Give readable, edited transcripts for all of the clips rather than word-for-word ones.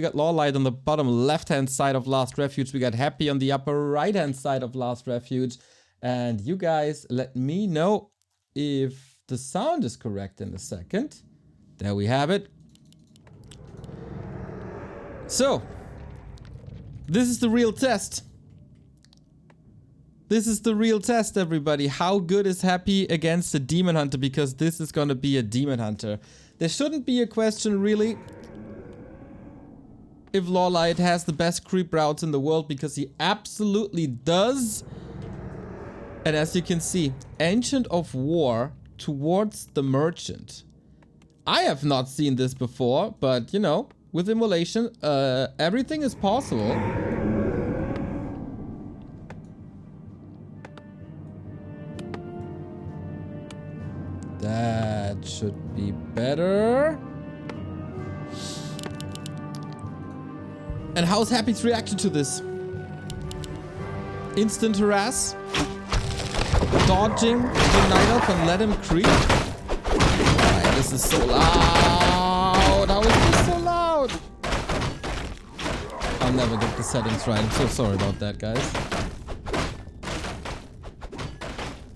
We got LawLiet on the bottom left-hand side of Last Refuge. We got Happy on the upper right-hand side of Last Refuge. And you guys let me know if the sound is correct in a second. There we have it. So, this is the real test. This is the real test, everybody. How good is Happy against a Demon Hunter? Because this is gonna be a Demon Hunter. There shouldn't be a question, really, if LawLiet has the best creep routes in the world, because he absolutely does. And as you can see, Ancient of War towards the Merchant. I have not seen this before, but you know, with Immolation, everything is possible. That should be better. And how's Happy's reaction to this? Instant harass? Dodging the Night Elf and let him creep? Alright, this is so loud. How is this so loud? I'll never get the settings right. I'm so sorry about that, guys.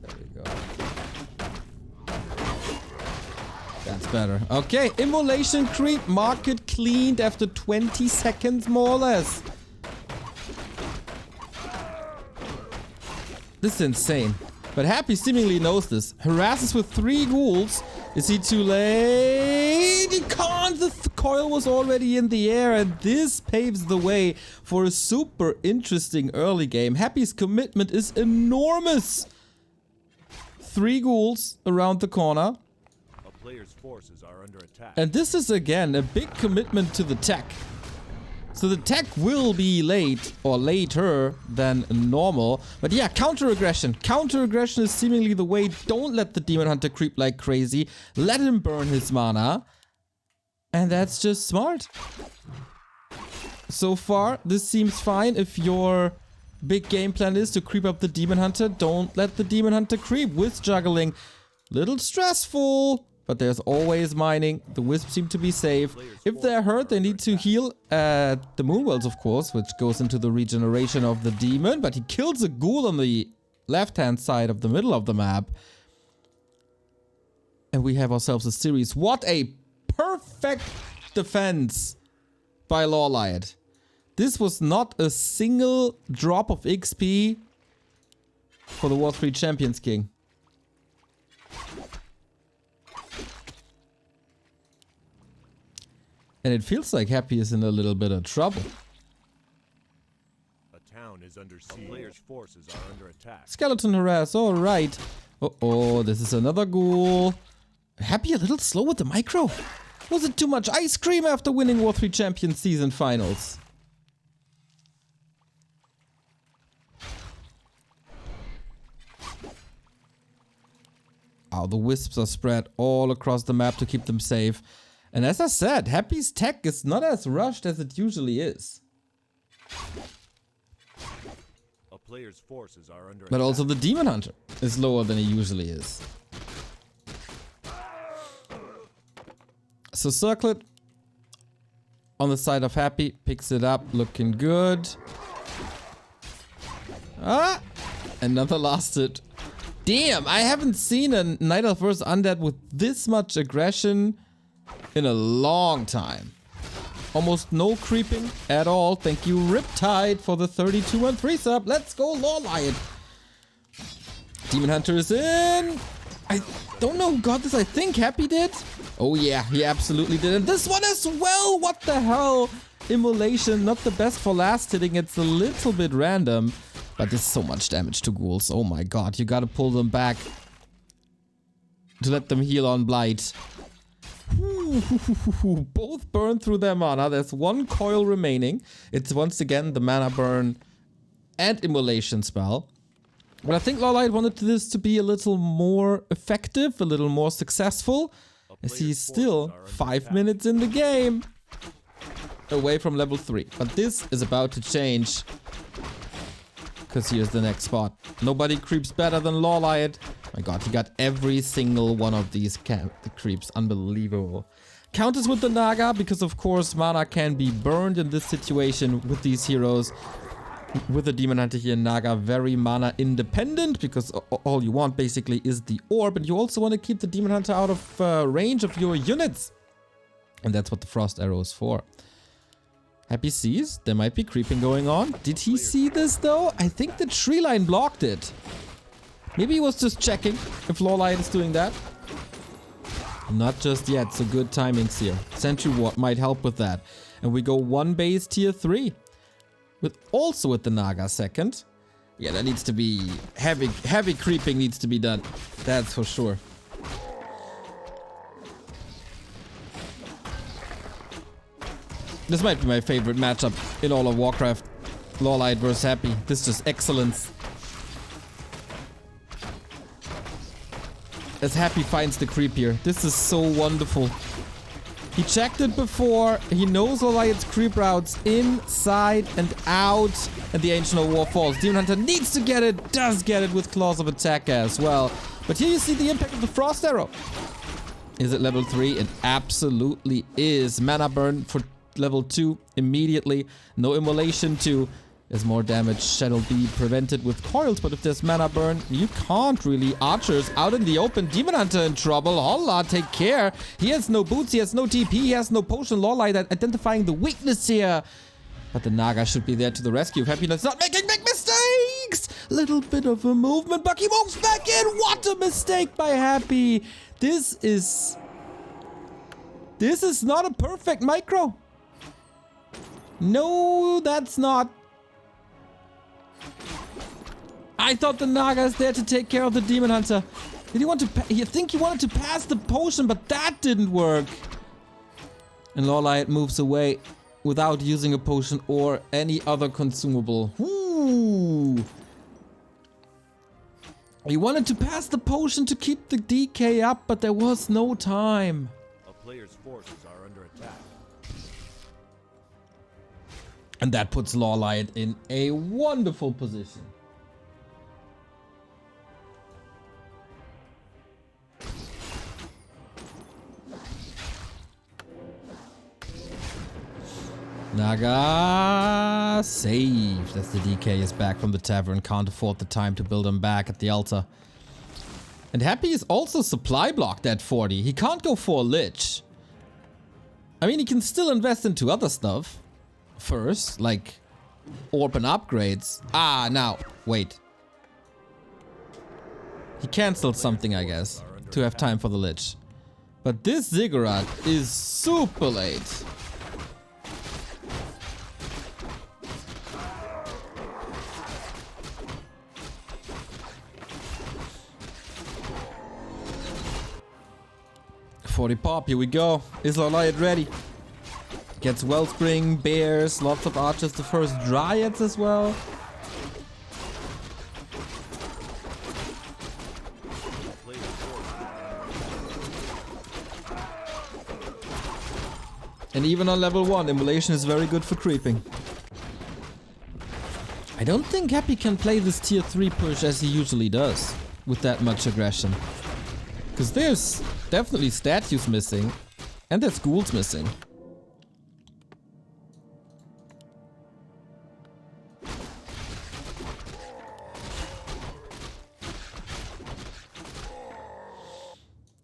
There we go. That's better. Okay, Immolation creep. Market cleaned after 20 seconds, more or less. This is insane. But Happy seemingly knows this. Harasses with 3 ghouls. Is he too late? He can't! The coil was already in the air, and this paves the way for a super interesting early game. Happy's commitment is enormous. 3 ghouls around the corner. A player's forces are under attack. And this is again a big commitment to the tech. So the tech will be late, or later than normal. But yeah, counter-aggression. Counter-aggression is seemingly the way. Don't let the Demon Hunter creep like crazy. Let him burn his mana. And that's just smart. So far, this seems fine. If your big game plan is to creep up the Demon Hunter, don't let the Demon Hunter creep. Wisp juggling. Little stressful. But there's always mining. The Wisps seem to be safe. If they're hurt, they need to heal at the Moonwells, of course, which goes into the regeneration of the demon. But he kills a ghoul on the left-hand side of the middle of the map. And we have ourselves a series. What a perfect defense by LawLiet. This was not a single drop of XP for the Warcraft Champions King. And it feels like Happy is in a little bit of trouble. A town is under siege. Player's forces are under attack. Skeleton harass, alright. Uh-oh, this is another ghoul. Happy a little slow with the micro. Was it too much ice cream after winning Warcraft Champions season finals? Oh, the wisps are spread all across the map to keep them safe. And as I said, Happy's tech is not as rushed as it usually is. A player's forces are under But attack. also the Demon Hunter is lower than he usually is. So Circlet on the side of Happy, picks it up, looking good. Ah! Another last hit. Damn, I haven't seen a Night Elf vs Undead with this much aggression in a long time. Almost no creeping at all. Thank you, Riptide, for the 32-1-3 sub. Let's go, LawLiet. Demon Hunter is in. I don't know who got this. I think Happy did. Oh yeah, he absolutely did. And this one as well. What the hell? Immolation, not the best for last hitting. It's a little bit random. But there's so much damage to ghouls. Oh my god, you gotta pull them back to let them heal on Blight. Both burn through their mana. There's 1 coil remaining. It's once again the mana burn and immolation spell. But I think LawLiet wanted this to be a little more effective, a little more successful, as he's still 5 minutes in the game away from level 3. But this is about to change, because here's the next spot. Nobody creeps better than LawLiet. My god, he got every single one of these creeps. Unbelievable. counters with the Naga, because of course mana can be burned in this situation with these heroes. With the Demon Hunter here, Naga very mana independent, because all you want basically is the orb, and you also want to keep the Demon Hunter out of range of your units. And that's what the Frost Arrow is for. Happy sees, there might be creeping going on. Did he see this though? I think the tree line blocked it. Maybe he was just checking if LawLiet is doing that. Not just yet, so good timings here. Sentry Ward might help with that. And we go one base tier 3. Also with the Naga second. Yeah, that needs to be heavy creeping needs to be done. That's for sure. This might be my favorite matchup in all of Warcraft. LawLiet versus Happy. This is just excellence. As Happy finds the creep here. This is so wonderful. He checked it before. He knows LawLiet's creep routes inside and out. And the Ancient of War falls. Demon Hunter needs to get it. Does get it with Claws of Attack as well. But here you see the impact of the Frost Arrow. Is it level 3? It absolutely is. Mana burn for level 2 immediately. No immolation to... There's more damage shall be prevented with coils, but if there's mana burn, you can't really. Archers out in the open. Demon Hunter in trouble. Holla, take care. He has no boots, he has no TP, he has no potion. LawLiet identifying the weakness here. But the Naga should be there to the rescue. Happiness not making big mistakes. Little bit of a movement. Bucky moves back in. What a mistake by Happy. This is not a perfect micro. No, that's not. I thought the Naga is there to take care of the Demon Hunter. Did he want to? You think he wanted to pass the potion, but that didn't work. And LawLiet moves away without using a potion or any other consumable. Ooh. He wanted to pass the potion to keep the DK up, but there was no time. A player's forces are under attack. And that puts LawLiet in a wonderful position. Naga saved as the DK is back from the tavern. Can't afford the time to build him back at the altar. And Happy is also supply blocked at 40. He can't go for a Lich. I mean, he can still invest into other stuff first, like orb and upgrades. Ah, now, wait. He cancelled something, I guess, to have time for the Lich. But this Ziggurat is super late. .40 pop, here we go. Is LawLiet ready? Gets Wellspring, Bears, lots of archers, the first Dryads as well. And even on level 1, Immolation is very good for creeping. I don't think Happy can play this tier 3 push as he usually does, with that much aggression. Because there's definitely statues missing, and there's ghouls missing.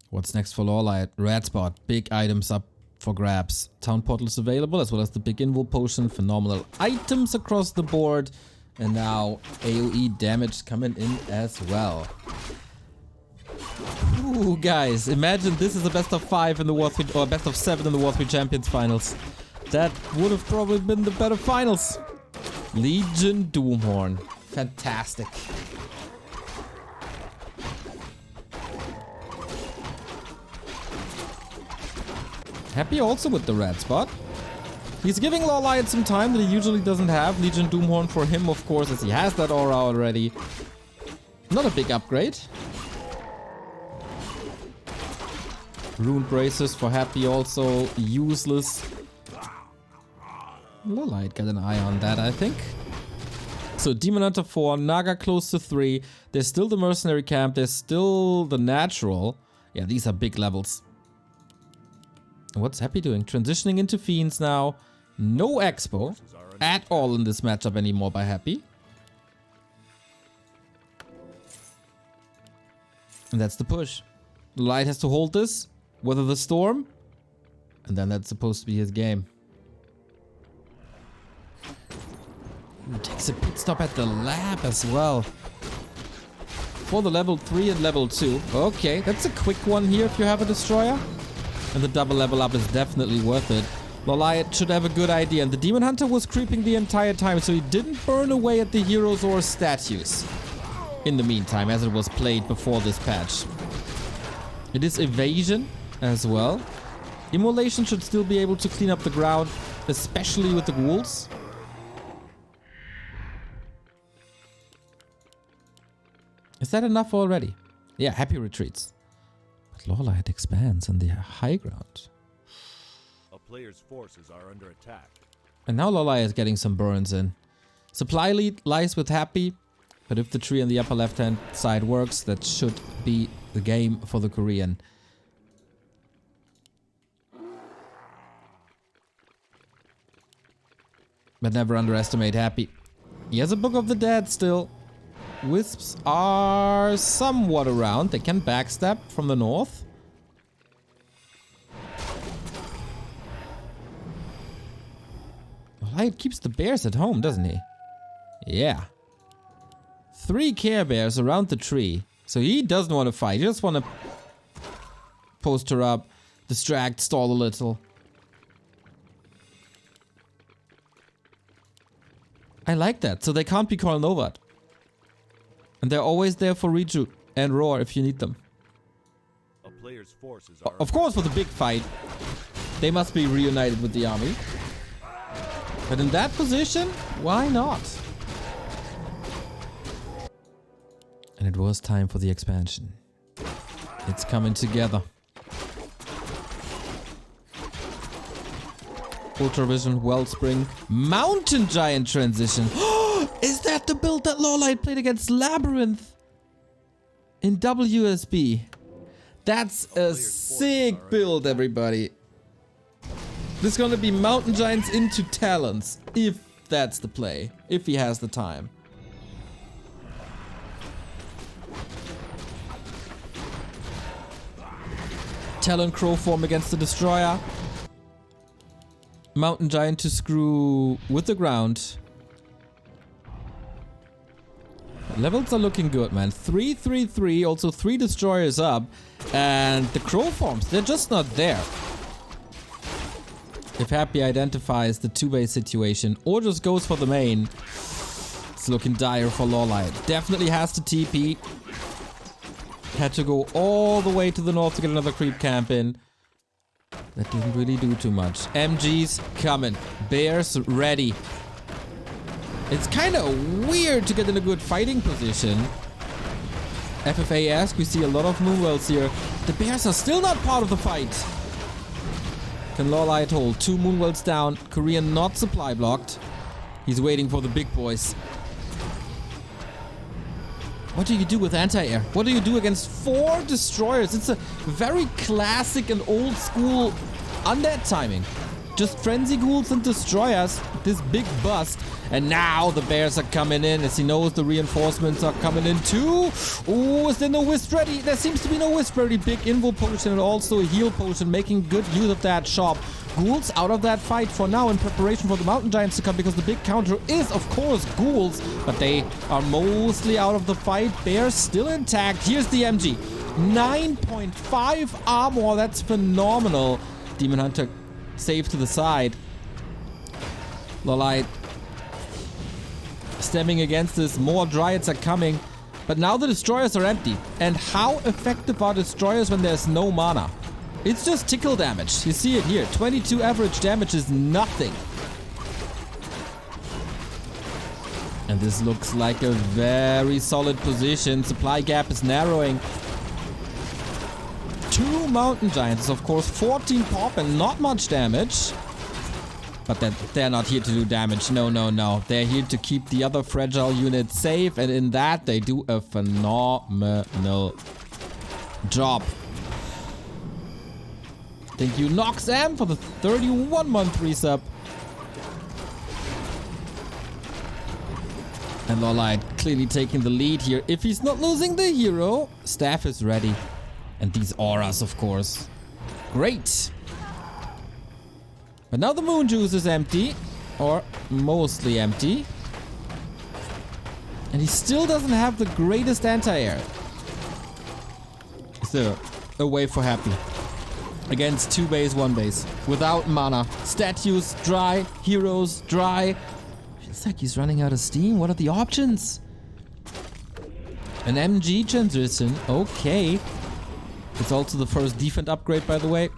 What's next for LawLiet? Red spot, big items up for grabs. Town portal is available, as well as the big invul potion. Phenomenal items across the board. And now AoE damage coming in as well. Ooh, guys, imagine this is a best of 5 in the War 3, or best of 7 in the War 3 Champions finals. That would have probably been the better finals. Legion Doomhorn. Fantastic. Happy also with the red spot. He's giving LawLiet some time that he usually doesn't have. Legion Doomhorn for him, of course, as he has that aura already. Not a big upgrade. Rune Braces for Happy also useless. LawLiet got an eye on that, I think. So Demon Hunter 4, Naga close to 3. There's still the Mercenary Camp. There's still the Natural. Yeah, these are big levels. What's Happy doing? Transitioning into Fiends now. No Expo at all in this matchup anymore by Happy. And that's the push. LawLiet has to hold this, weather the storm, and then that's supposed to be his game. Ooh, takes a pit stop at the lab as well. For the level 3 and level 2. Okay, that's a quick one here if you have a destroyer. And the double level up is definitely worth it. LawLiet should have a good idea. And the Demon Hunter was creeping the entire time, so he didn't burn away at the heroes or statues. In the meantime, as it was played before this patch. It is evasion as well. Immolation should still be able to clean up the ground, especially with the ghouls. Is that enough already? Yeah, Happy retreats. But LawLiet expands on the high ground. A player's forces are under attack. And now LawLiet is getting some burns in. Supply lead lies with Happy. But if the tree on the upper left-hand side works, that should be the game for the Korean. But never underestimate Happy. He has a Book of the Dead still. Wisps are somewhat around. They can backstab from the north. LawLiet keeps the bears at home, doesn't he? Yeah. 3 Care Bears around the tree. So he doesn't want to fight. He just want to post her up, distract, stall a little. I like that. So they can't be called Novat. And they're always there for Reju and Roar if you need them. A player's forces are Of course, for the big fight, they must be reunited with the army. But in that position, why not? And it was time for the expansion. It's coming together. Ultravision, Wellspring, Mountain Giant transition. Is that the build that LawLiet played against Labyrinth in WSB? That's a sick build, everybody. This is gonna be Mountain Giants into Talons, if that's the play, if he has the time. Talon Crow form against the Destroyer. Mountain Giant to screw with the ground. Levels are looking good, man. 3-3-3, also 3 Destroyers up. And the Crow forms, they're just not there. If Happy identifies the 2-base situation or just goes for the main, it's looking dire for LawLiet. Definitely has to TP. Had to go all the way to the north to get another creep camp in. That didn't really do too much. MG's coming. Bears ready. It's kind of weird to get in a good fighting position. FFA asks, we see a lot of Moonwells here. The Bears are still not part of the fight. Can LawLiet hold? 2 Moonwells down. Korean not supply blocked. He's waiting for the big boys. What do you do with anti-air? What do you do against 4 destroyers? It's a very classic and old school undead timing. Just frenzy ghouls and destroyers. This big bust. And now the bears are coming in as he knows the reinforcements are coming in too. Oh, is there no wisp ready? There seems to be no wisp ready. Big invo potion and also a heal potion, making good use of that shop. Ghouls out of that fight for now in preparation for the Mountain Giants to come, because the big counter is, of course, ghouls, but they are mostly out of the fight. Bears still intact. Here's the MG. 9.5 armor. That's phenomenal. Demon Hunter saved to the side. LawLiet stemming against this. More Dryads are coming. But now the destroyers are empty. And how effective are destroyers when there's no mana? It's just tickle damage. You see it here. 22 average damage is nothing. And this looks like a very solid position. Supply gap is narrowing. 2 Mountain Giants, of course, 14 pop and not much damage. But they're not here to do damage. No, no, no. They're here to keep the other fragile units safe. And in that, they do a phenomenal job. Thank you, Noxam, for the 31-month resub. And LawLiet clearly taking the lead here. If he's not losing the hero, staff is ready. And these auras, of course. Great. But now the moon juice is empty. Or mostly empty. And he still doesn't have the greatest anti-air. Is there a way for Happy? Against 2 base, 1 base. Without mana. Statues, dry. Heroes, dry. Feels like he's running out of steam. What are the options? An MG transition. Okay. It's also the first defense upgrade, by the way.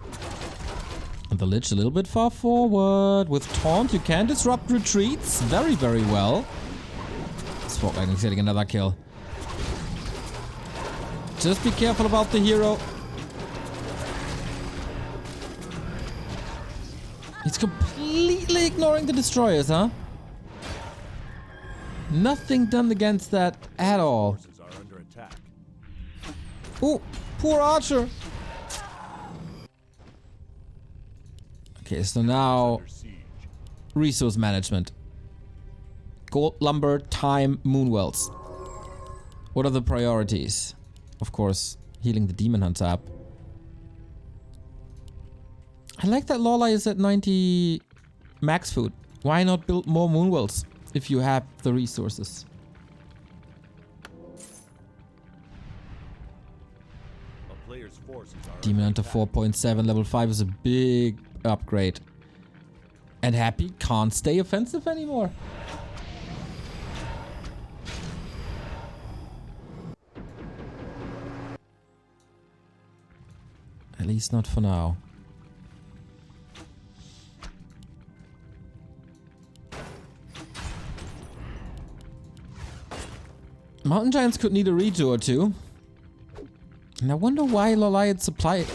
And the Lich a little bit far forward. With Taunt, you can disrupt retreats. Very, very well. This Fog Lightning's getting another kill. Just be careful about the hero. He's completely ignoring the destroyers, huh? Nothing done against that at all. Ooh, poor Archer. Okay, so now resource management. Gold, lumber, time, moonwells. What are the priorities? Of course, healing the Demon Hunter up. I like that LawLiet is at 90 max food. Why not build more moonwells if you have the resources? Demon Hunter 4.7 level 5 is a big upgrade. And Happy can't stay offensive anymore. At least not for now. Mountain Giants could need a redo or two. And I wonder why LawLiet's supply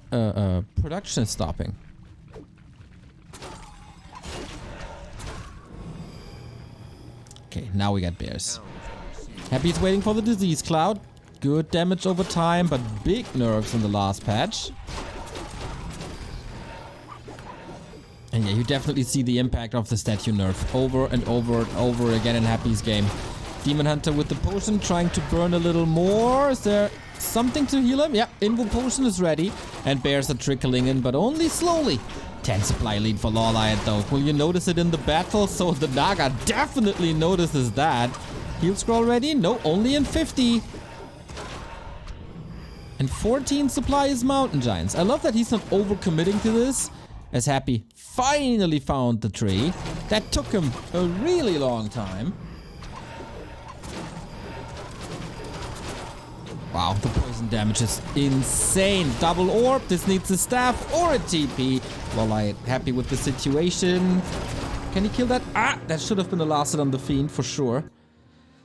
production is stopping. Okay, now we got bears. Happy's waiting for the disease cloud. Good damage over time, but big nerfs in the last patch. And yeah, you definitely see the impact of the statue nerf over and over and over again in Happy's game. Demon Hunter with the potion, trying to burn a little more. Is there something to heal him? Yeah, Invo potion is ready. And bears are trickling in, but only slowly. 10 supply lead for LawLiet though. Will you notice it in the battle? So the Naga definitely notices that. Heal scroll ready? No, only in 50. And 14 supply is Mountain Giants. I love that he's not overcommitting to this. As Happy finally found the tree. That took him a really long time. Wow, the poison damage is insane. Double orb. This needs a staff or a TP. LawLiet happy with the situation. Can he kill that? Ah, that should have been the last hit on the Fiend for sure.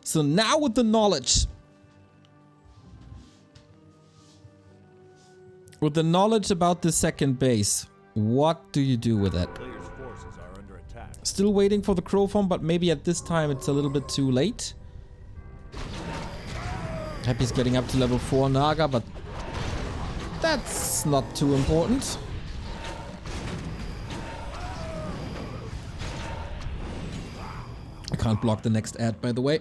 So now with the knowledge. With the knowledge about the second base, what do you do with it? Still waiting for the crow form, but maybe at this time it's a little bit too late. Happy's getting up to level 4 Naga, but that's not too important. I can't block the next ad, by the way.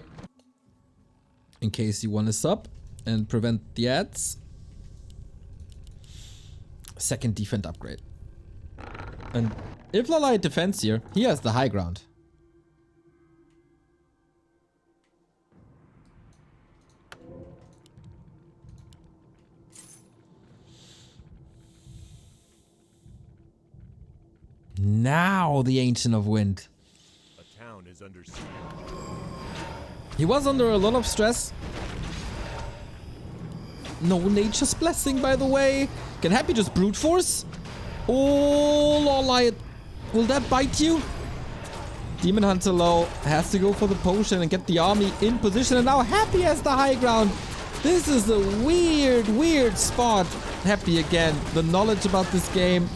In case you want to sub and prevent the ads. Second defense upgrade. And if LawLiet defends here, he has the high ground. Now the Ancient of Wind. A town is under siege. He was under a lot of stress. No Nature's Blessing, by the way. Can Happy just brute force? Oh, LawLiet. Will that bite you? Demon Hunter low. Has to go for the potion and get the army in position. And now Happy has the high ground. This is a weird, weird spot. Happy again. The knowledge about this game.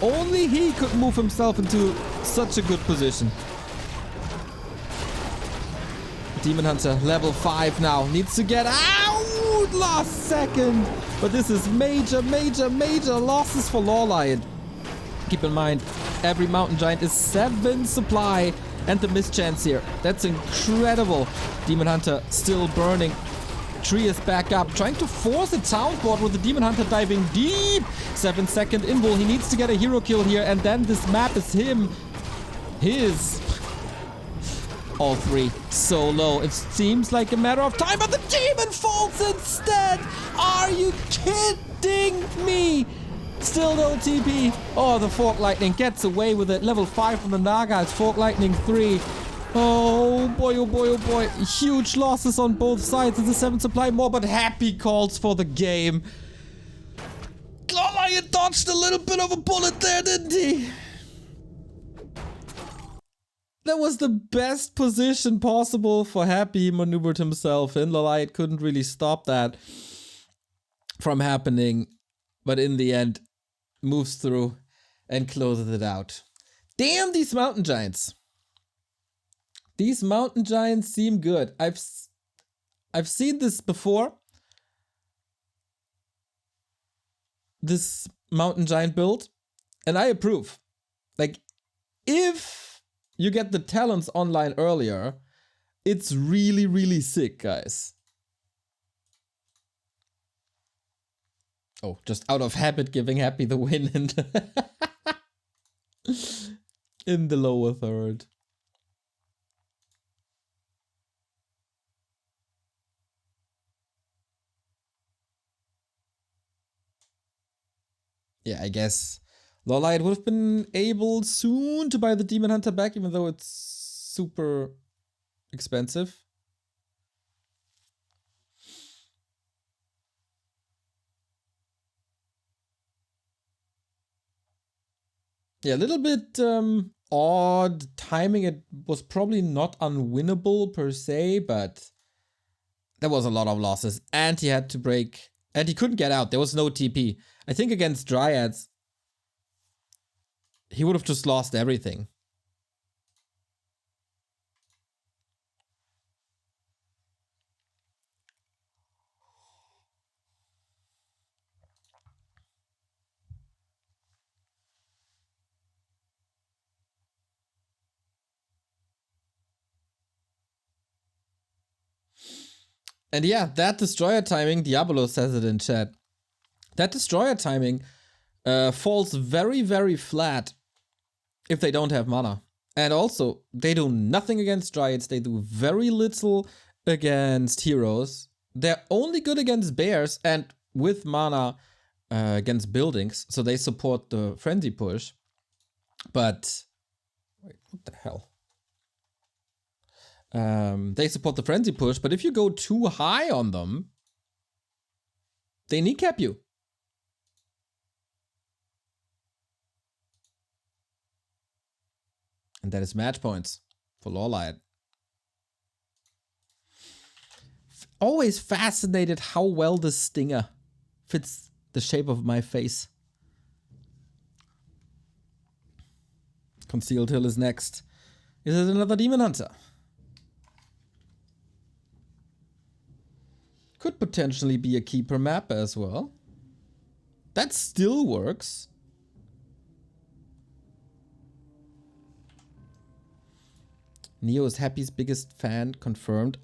Only he could move himself into such a good position. Demon Hunter, level 5 now. Needs to get out! at last second. But this is major, major, major losses for LawLiet. Keep in mind, every mountain giant is 7 supply. And the mischance here. That's incredible. Demon Hunter still burning. Tree is back up. Trying to force a town board with the Demon Hunter diving deep. 7-second invul. He needs to get a hero kill here. And then this map is him. His. All 3 so low. It seems like a matter of time. But the demon falls instead. Are you kidding me? Still no TP. Oh, the Fork Lightning gets away with it. Level 5 from the Naga. It's Fork Lightning 3. Oh boy, oh boy, oh boy. Huge losses on both sides. It's a 7 supply more, but Happy calls for the game. LawLiet dodged a little bit of a bullet there, didn't he? That was the best position possible for Happy. He maneuvered himself in. LawLiet couldn't really stop that from happening. But in the end, moves through and closes it out. Damn these mountain giants. These mountain giants seem good. I've seen this before. This mountain giant build. And I approve. Like, if you get the talents online earlier, it's really, really sick, guys. Oh, just out of habit giving Happy the win in the lower third. Yeah, I guess LawLiet would have been able soon to buy the Demon Hunter back, even though it's super expensive. Yeah, a little bit odd timing. It was probably not unwinnable per se, but there was a lot of losses. And he had to break. And he couldn't get out. There was no TP. I think against Dryads, he would have just lost everything. And yeah, that destroyer timing, Diablo says it in chat. That destroyer timing falls very, very flat if they don't have mana. And also, they do nothing against Dryads. They do very little against heroes. They're only good against bears and with mana against buildings. So they support the frenzy push. But, wait, what the hell? They support the frenzy push, but if you go too high on them, they kneecap you. And that is match points for LawLiet. Always fascinated how well the stinger fits the shape of my face. Concealed Hill is next. Is it another Demon Hunter? Could potentially be a keeper map as well. That still works. Neo is Happy's biggest fan, confirmed.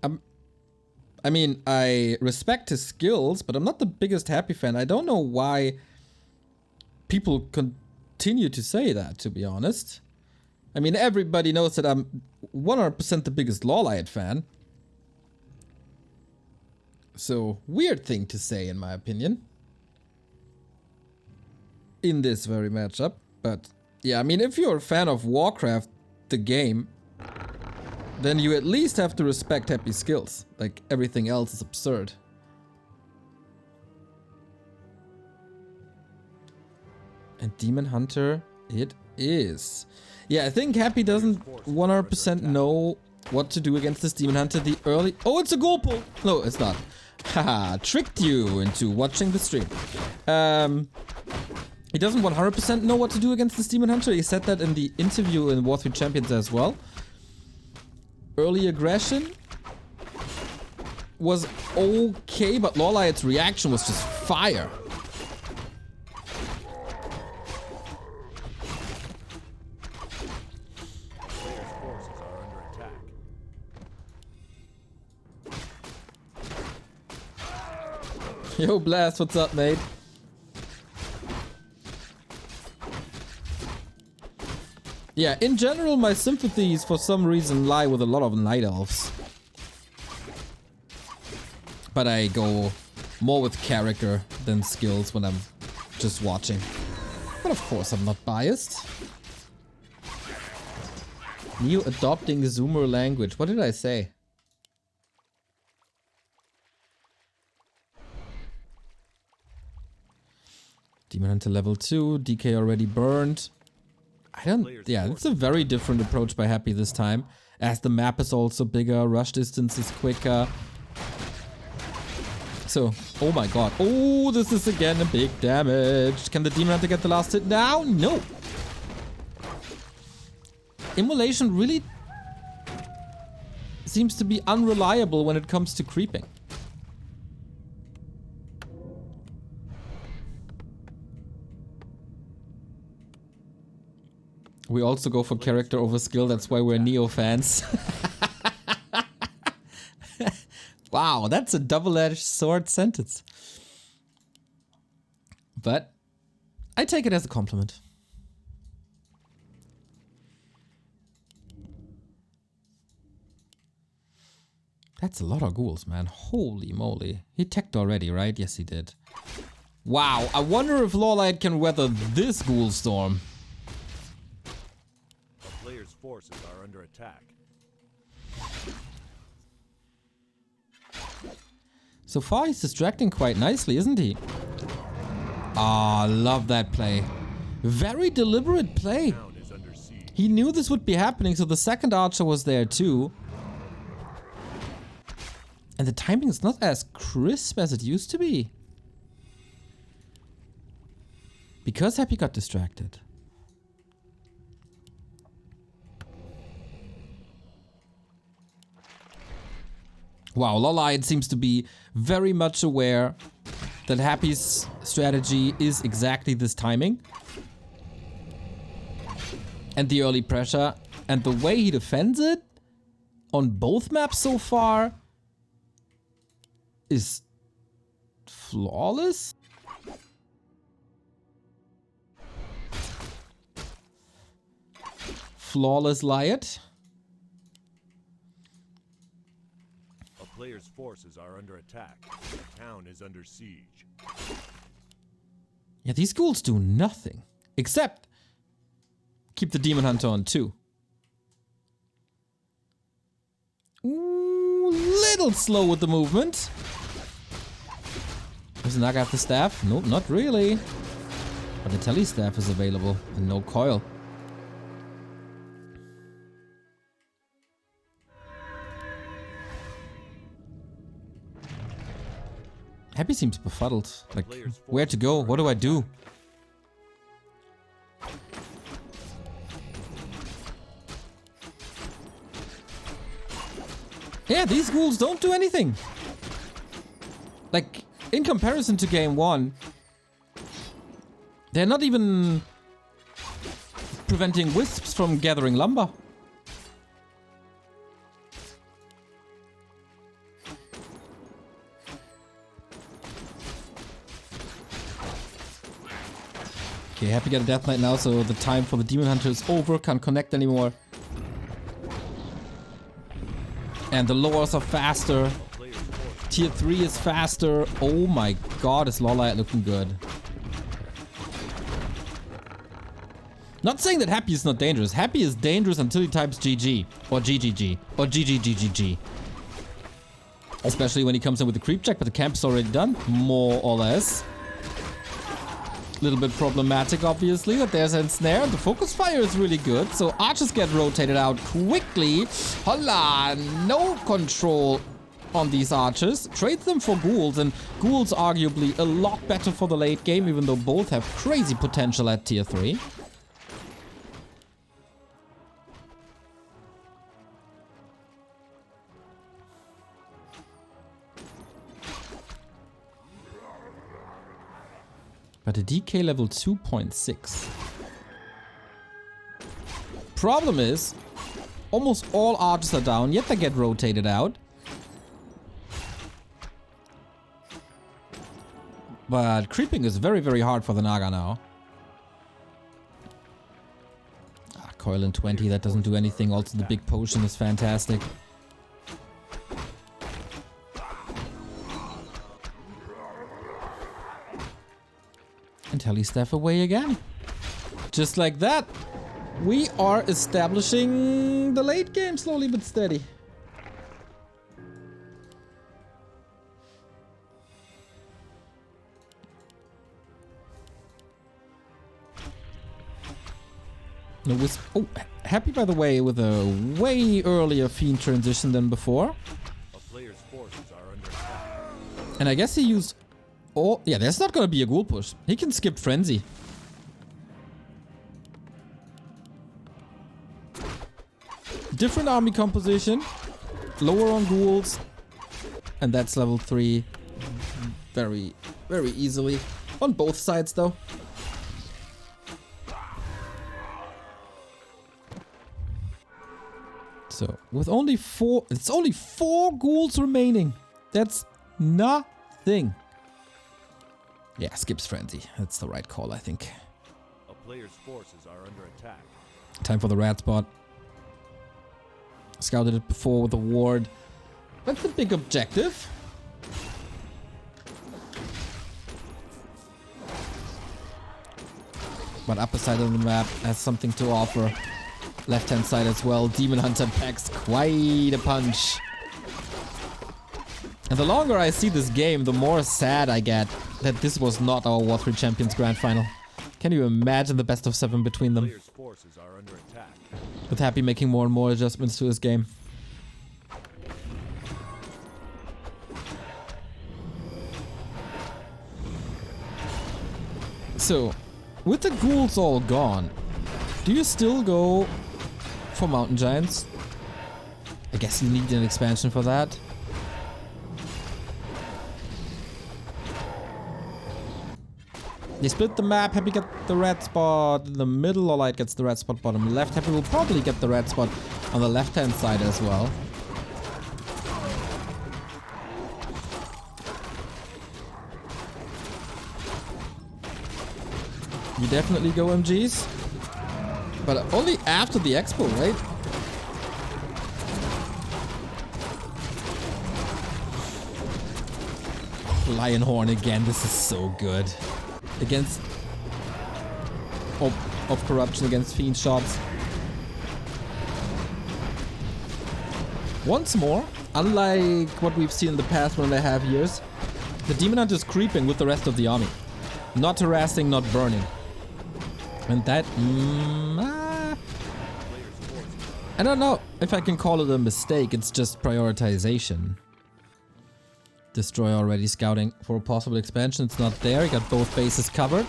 I mean, I respect his skills, but I'm not the biggest Happy fan. I don't know why people continue to say that, to be honest. I mean, everybody knows that I'm 100% the biggest LawLiet fan. So, weird thing to say, in my opinion. In this very matchup. But, yeah, I mean, if you're a fan of Warcraft, the game, then you at least have to respect Happy's skills. Like, everything else is absurd. And Demon Hunter it is. Yeah, I think Happy doesn't 100% know what to do against this Demon Hunter. The early... Oh, it's a goal pull! No, it's not. Haha, tricked you into watching the stream. He doesn't 100% know what to do against this Demon Hunter. He said that in the interview in Warcraft Champions as well. Early aggression. was okay, but LawLiet's reaction was just fire. Players' forces are under attack. Yo, Blast, what's up, mate? Yeah, in general, my sympathies for some reason lie with a lot of Night Elves. But I go more with character than skills when I'm just watching. But of course, I'm not biased. Neo adopting Zoomer language. What did I say? Demon Hunter level 2. DK already burned. I don't... Yeah, it's a very different approach by Happy this time. As the map is also bigger, rush distance is quicker. So, oh my god. Oh, this is again a big damage. Can the Demon Hunter get the last hit now? No. Immolation really seems to be unreliable when it comes to creeping. We also go for character over skill, that's why we're Neo fans. Wow, that's a double-edged sword sentence. But I take it as a compliment. That's a lot of ghouls, man. Holy moly. He teched already, right? Yes, he did. Wow, I wonder if LawLiet can weather this ghoul storm. A player's forces are under attack. So far, he's distracting quite nicely, isn't he? Ah, love that play. Very deliberate play. Town is under siege. He knew this would be happening, so the second archer was there too. And the timing is not as crisp as it used to be. Because Happy got distracted. Wow, LawLiet seems to be very much aware that Happy's strategy is exactly this timing. And the early pressure. And the way he defends it on both maps so far is flawless. Flawless Liet. Players' forces are under attack. The town is under siege. Yeah, these ghouls do nothing. Except keep the Demon Hunter on 2. Ooh, little slow with the movement. Does Naga have the staff? Nope, not really. But the tele staff is available and no coil. Happy seems befuddled. Like, where to go? What do I do? Yeah, these ghouls don't do anything. Like, in comparison to game 1, they're not even preventing wisps from gathering lumber. Okay, Happy got a Death Knight now, so the time for the Demon Hunter is over. Can't connect anymore. And the lowers are faster. Tier 3 is faster. Oh my god, is LawLiet looking good. Not saying that Happy is not dangerous. Happy is dangerous until he types GG. Or GGG. Or GGGGG. Especially when he comes in with the creep check, but the camp is already done. More or less. Little bit problematic, obviously, that there's a snare. The focus fire is really good, so archers get rotated out quickly. Hola, no control on these archers. Trade them for ghouls, and ghouls arguably a lot better for the late game, even though both have crazy potential at tier 3. But a DK level 2.6. Problem is, almost all archers are down, yet they get rotated out. But creeping is very, very hard for the Naga now. Coil in 20, that doesn't do anything. Also, the big potion is fantastic. And Telestaff away again. Just like that, we are establishing the late game slowly but steady. No wisp. Oh, happy by the way with a way earlier Fiend transition than before. A player's forces are under attack. And I guess he used all... Yeah, there's not gonna be a ghoul push. He can skip Frenzy. Different army composition. Lower on ghouls. And that's level 3. Very, very easily. On both sides though. So, with only 4... It's only 4 ghouls remaining. That's nothing. Yeah, skips Frenzy. That's the right call, I think. A player's forces are under attack. Time for the rat spot. Scouted it before with the ward. That's the big objective. But upper side of the map has something to offer. Left hand side as well. Demon Hunter packs quite a punch. And the longer I see this game, the more sad I get that this was not our War 3 Champions Grand Final. Can you imagine the best of 7 between them? Player's forces are under attack. With Happy making more and more adjustments to his game. So, with the ghouls all gone, do you still go for Mountain Giants? I guess you need an expansion for that. They split the map. Happy get the red spot in the middle. LawLiet gets the red spot bottom left. Happy will probably get the red spot on the left hand side as well. You definitely go MGs. But only after the expo, right? Lionhorn again. This is so good. Against... of corruption against Fiend shots. Once more, unlike what we've seen in the past 1.5 years, the Demon Hunter is creeping with the rest of the army. Not harassing, not burning. And that... I don't know if I can call it a mistake, it's just prioritization. Destroyer already scouting for a possible expansion, it's not there, he got both bases covered.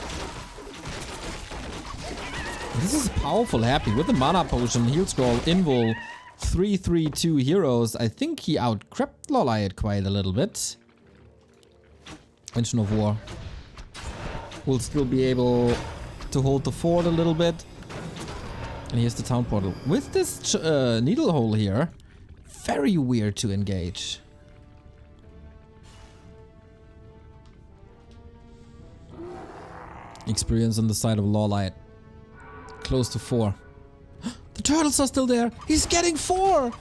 This is powerful Happy with the mana potion, heal scroll, invul, 3/3/2 heroes. I think he out-crept LawLiet quite a little bit. Engine of War. Will still be able to hold the fort a little bit. And here's the town portal. With this needle hole here, very weird to engage. Experience on the side of LawLiet. Close to 4. The turtles are still there! He's getting 4!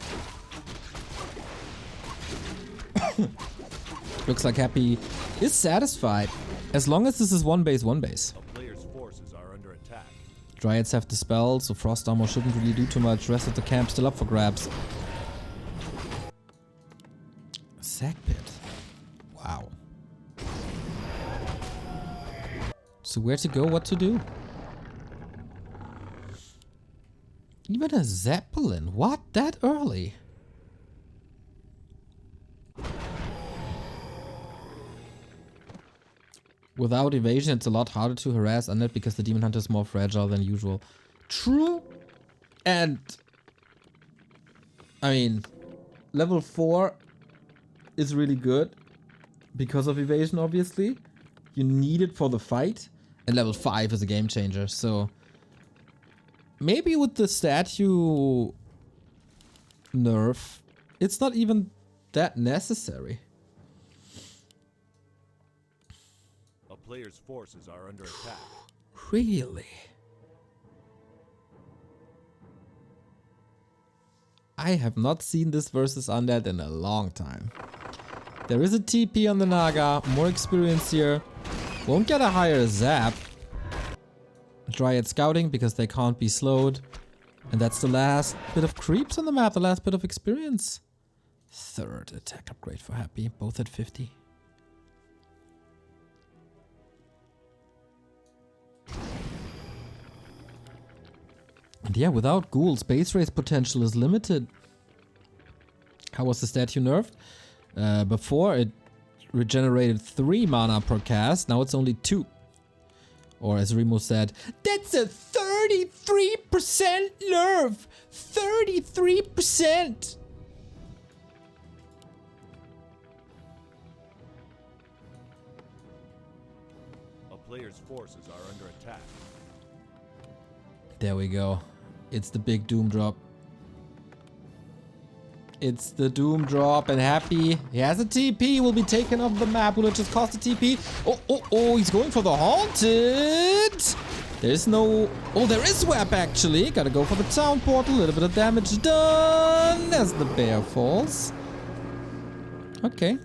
Looks like Happy is satisfied. As long as this is one base. A player's forces are under attack. Dryads have the spell, so Frost Armor shouldn't really do too much. Rest of the camp still up for grabs. Sack pit. Wow. So where to go, what to do? Even a Zeppelin? What? That early? Without evasion, it's a lot harder to harass Undead because the Demon Hunter is more fragile than usual. True. And... I mean... Level 4 is really good. Because of evasion, obviously. You need it for the fight. And level 5 is a game changer, so... Maybe with the statue nerf, it's not even that necessary. A player's forces are under attack. Really? I have not seen this versus Undead in a long time. There is a TP on the Naga, more experience here. Won't get a higher zap. Dryad scouting because they can't be slowed. And that's the last bit of creeps on the map, the last bit of experience. Third attack upgrade for Happy, both at 50. And yeah, without ghouls, base race potential is limited. How was the statue nerfed? Before it regenerated 3 mana per cast, now it's only 2. Or as Remo said, that's a 33% nerf! 33%! A player's forces are under attack. There we go. It's the big doom drop. It's the doom drop, and Happy, he has a TP, will be taken off the map. Will it just cost a TP? Oh, he's going for the Haunted! There's no... Oh, there is Web actually. Gotta go for the town portal. A little bit of damage done as the bear falls. Okay.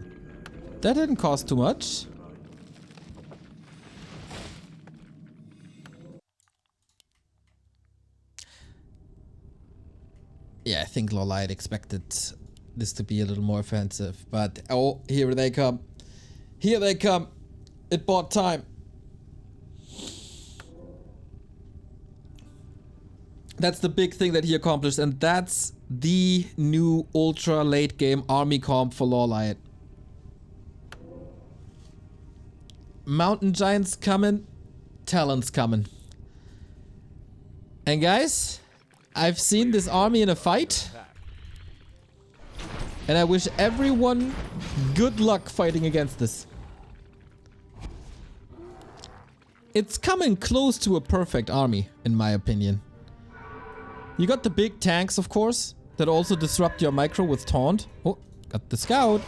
That didn't cost too much. Yeah, I think LawLiet expected this to be a little more offensive, but oh, here they come. Here they come. It bought time. That's the big thing that he accomplished, and that's the new ultra late game army comp for LawLiet. Mountain Giants coming, Talons coming. And guys, I've seen this army in a fight, and I wish everyone good luck fighting against this. It's coming close to a perfect army, in my opinion. You got the big tanks, of course, that also disrupt your micro with taunt. Oh, got the scout.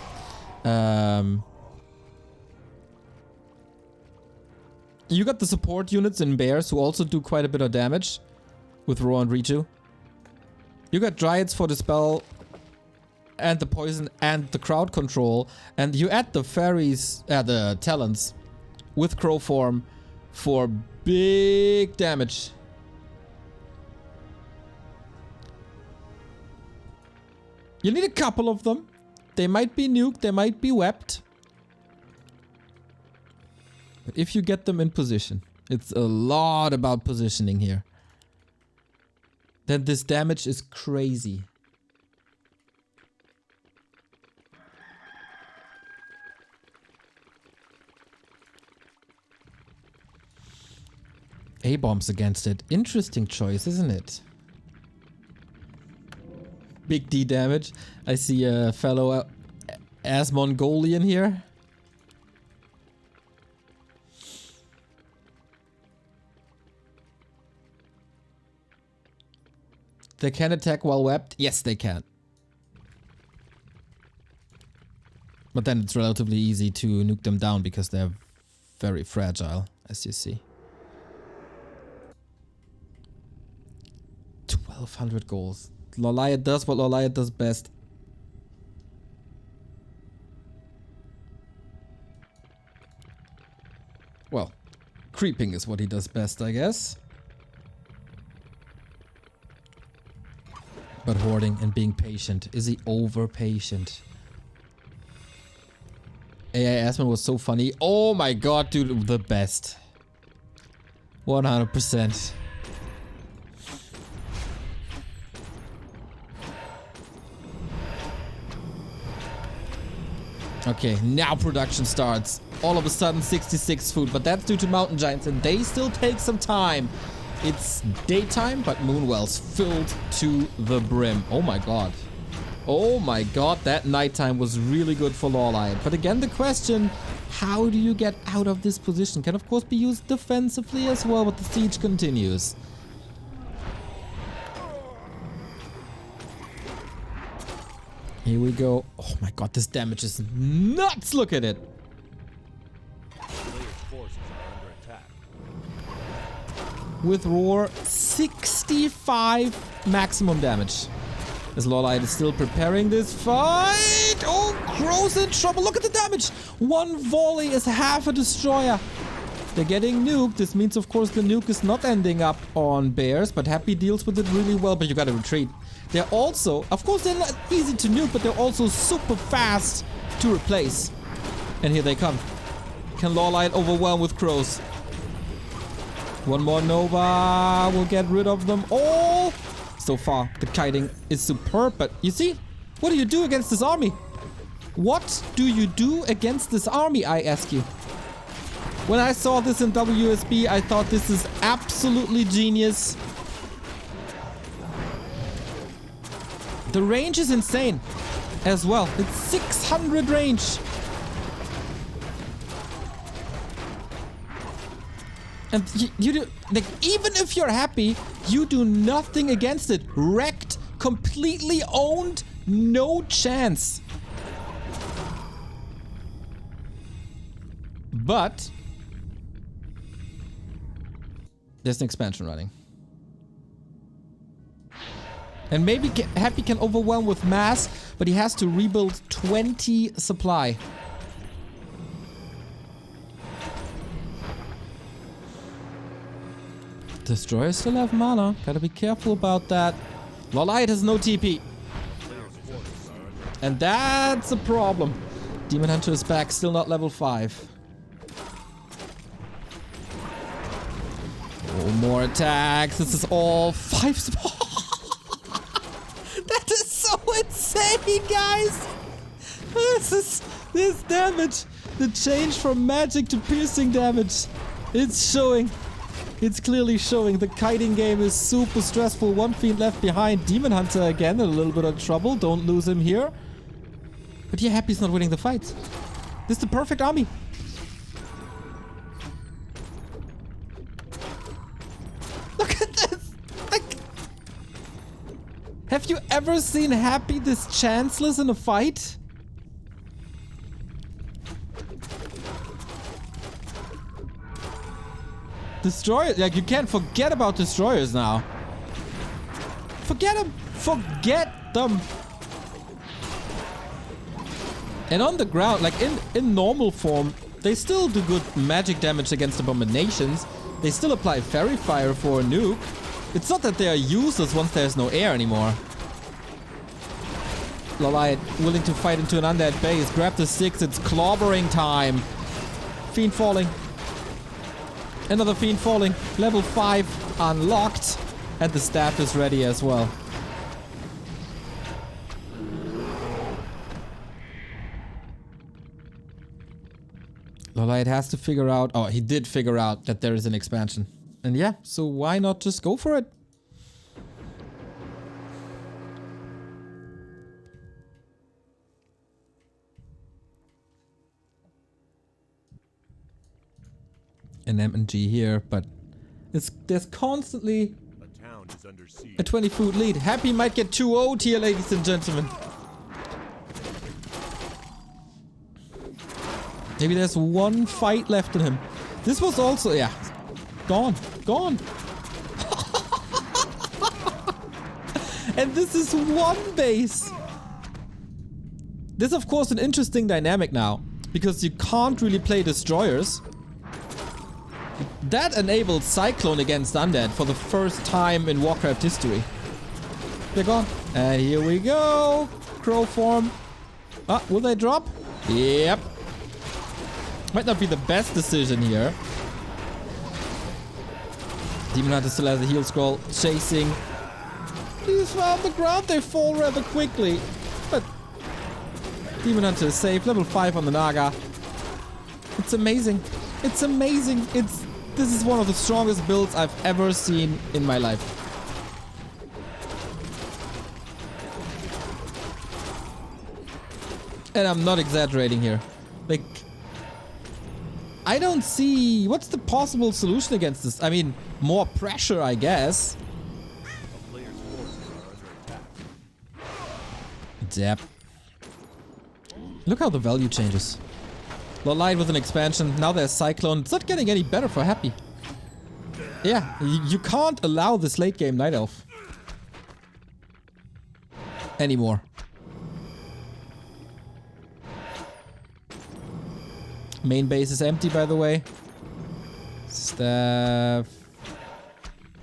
You got the support units in bears who also do quite a bit of damage with Roar and Reju. You got Dryads for the spell and the poison and the crowd control, and you add the fairies, the talents with crow form for big damage. You need a couple of them. They might be nuked, they might be wept. But if you get them in position, it's a lot about positioning here. Then this damage is crazy. A-bombs against it. Interesting choice, isn't it? Big D damage. I see a fellow as Mongolian here. They can attack while webbed? Yes, they can. But then it's relatively easy to nuke them down because they're very fragile, as you see. 1200 goals. LawLiet does what LawLiet does best. Well, creeping is what he does best, I guess. But hoarding and being patient. Is he over patient? AI Asman was so funny. Oh my god, dude, the best. 100%. Okay, now production starts. All of a sudden 66 food, but that's due to Mountain Giants and they still take some time. It's daytime, but Moonwell's filled to the brim. Oh my god. Oh my god, that nighttime was really good for LawLiet. But again, the question, how do you get out of this position? Can of course be used defensively as well, but the siege continues. Here we go. Oh my god, this damage is nuts! Look at it! Players' forces are under attack. With Roar, 65 maximum damage. As LawLiet is still preparing this fight. Oh, Crow's in trouble. Look at the damage. One volley is half a destroyer. They're getting nuked. This means, of course, the nuke is not ending up on bears, but Happy deals with it really well, but you gotta retreat. They're also, of course, they're not easy to nuke, but they're also super fast to replace. And here they come. Can LawLiet overwhelm with Crows? One more Nova will get rid of them all. So far, the kiting is superb, but you see? What do you do against this army? What do you do against this army, I ask you? When I saw this in WSB, I thought this is absolutely genius. The range is insane as well. It's 600 range. And you do, like, even if you're Happy, you do nothing against it. Wrecked, completely owned, no chance. But there's an expansion running. And maybe Happy can overwhelm with mass, but he has to rebuild 20 supply. Destroyers still have mana. Gotta be careful about that. LawLiet has no TP. And that's a problem. Demon Hunter is back, still not level 5. Oh, more attacks. This is all 5 spots. That is so insane, guys. This damage. The change from magic to piercing damage. It's showing. It's clearly showing. The kiting game is super stressful. One fiend left behind. Demon Hunter again in a little bit of trouble. Don't lose him here. But yeah, Happy's not winning the fight. This is the perfect army. Look at this. Like, have you ever seen Happy this chanceless in a fight? Destroyers, like, you can't forget about destroyers now. Forget them. Forget them. And on the ground, like in normal form, they still do good magic damage against abominations. They still apply fairy fire for a nuke. It's not that they are useless once there's no air anymore. LawLiet willing to fight into an undead base. Grab the 6, it's clobbering time. Fiend falling. Another fiend falling. Level 5 unlocked. And the staff is ready as well. LawLiet has to figure out... Oh, he did figure out that there is an expansion. And yeah, so why not just go for it? An M&G here, but there's constantly A town is under siege. a 20-foot lead. Happy might get 2-0'd here, ladies and gentlemen. Maybe there's one fight left in him. This was also, yeah, gone. And this is one base. This is, of course, an interesting dynamic now, because you can't really play destroyers. That enabled Cyclone against Undead for the first time in Warcraft history. They're gone. And here we go. Crow form. Ah, will they drop? Yep. Might not be the best decision here. Demon Hunter still has a heal scroll. Chasing. These on the ground, they fall rather quickly. But Demon Hunter is safe. Level 5 on the Naga. It's amazing. It's amazing. This is one of the strongest builds I've ever seen in my life. And I'm not exaggerating here. Like, I don't see... What's the possible solution against this? I mean, more pressure, I guess. A player's forces are under attack. Zap. Look how the value changes. LawLiet with an expansion. Now there's Cyclone. It's not getting any better for Happy. Yeah, you can't allow this late game Night Elf anymore. Main base is empty, by the way. Staff.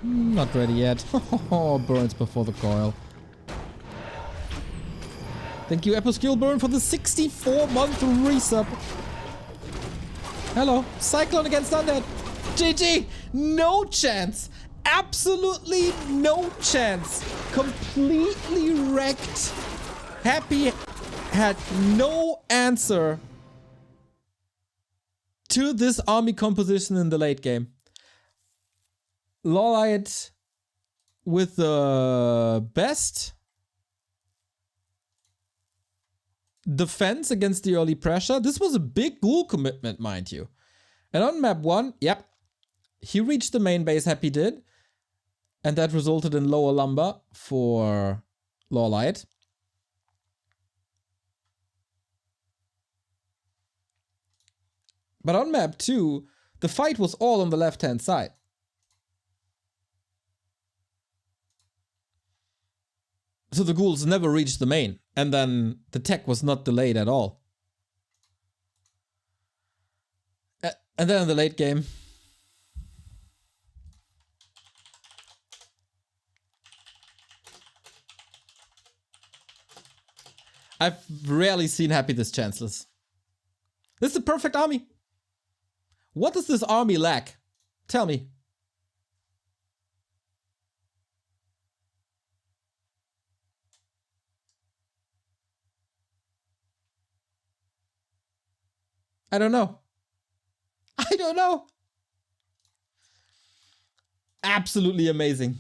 Not ready yet. Burns before the coil. Thank you, Eposkill Burn, for the 64-month resub. Hello. Cyclone against Undead. GG. No chance. Absolutely no chance. Completely wrecked. Happy had no answer to this army composition in the late game. LawLiet with the best defense against the early pressure. This was a big ghoul commitment, mind you. And on map 1, yep, he reached the main base, Happy did. And that resulted in lower lumber for LawLiet. But on map 2, the fight was all on the left-hand side. So the ghouls never reached the main, and then the tech was not delayed at all. And then in the late game, I've rarely seen Happy this chanceless. This is the perfect army. What does this army lack? Tell me. I don't know. I don't know. Absolutely amazing.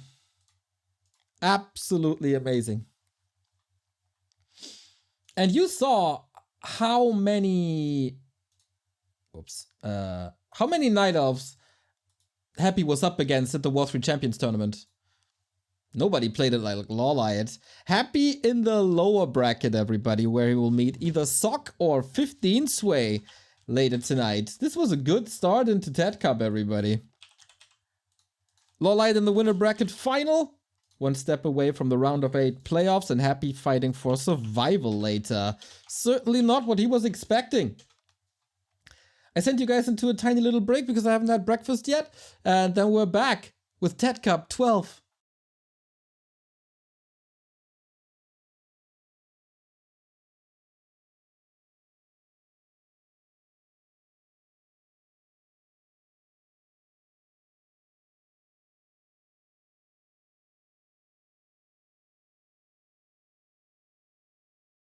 Absolutely amazing. And you saw how many... Oops. How many Night Elves Happy was up against at the Warcraft Champions tournament? Nobody played it like LawLiet. Happy in the lower bracket, everybody, where he will meet either Sock or 15 Sway later tonight. This was a good start into TeD Cup, everybody. LawLiet in the winner bracket final. One step away from the round of 8 playoffs, and Happy fighting for survival later. Certainly not what he was expecting. I sent you guys into a tiny little break because I haven't had breakfast yet. And then we're back with TeD Cup 12.